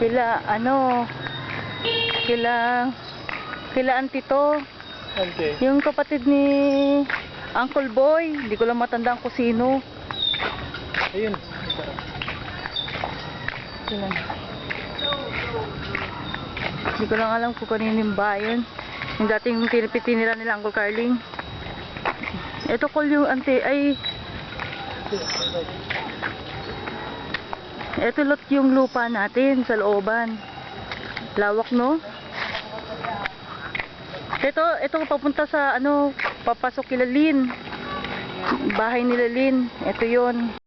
Kila, ano, kila auntie to. Ante. Yung kapatid ni Uncle Boy. Hindi ko lang matandaan kung sino. Ayun. Ilan? Hindi ko lang alam kung kanino yung bayan. Yung dating tinira nila Uncle Carling. Ito call yung ante ay ito lot yung lupa natin sa looban. Lawak, no? Ito papunta sa ano, papasok kila Lin. Bahay nila Lin. Ito 'yon.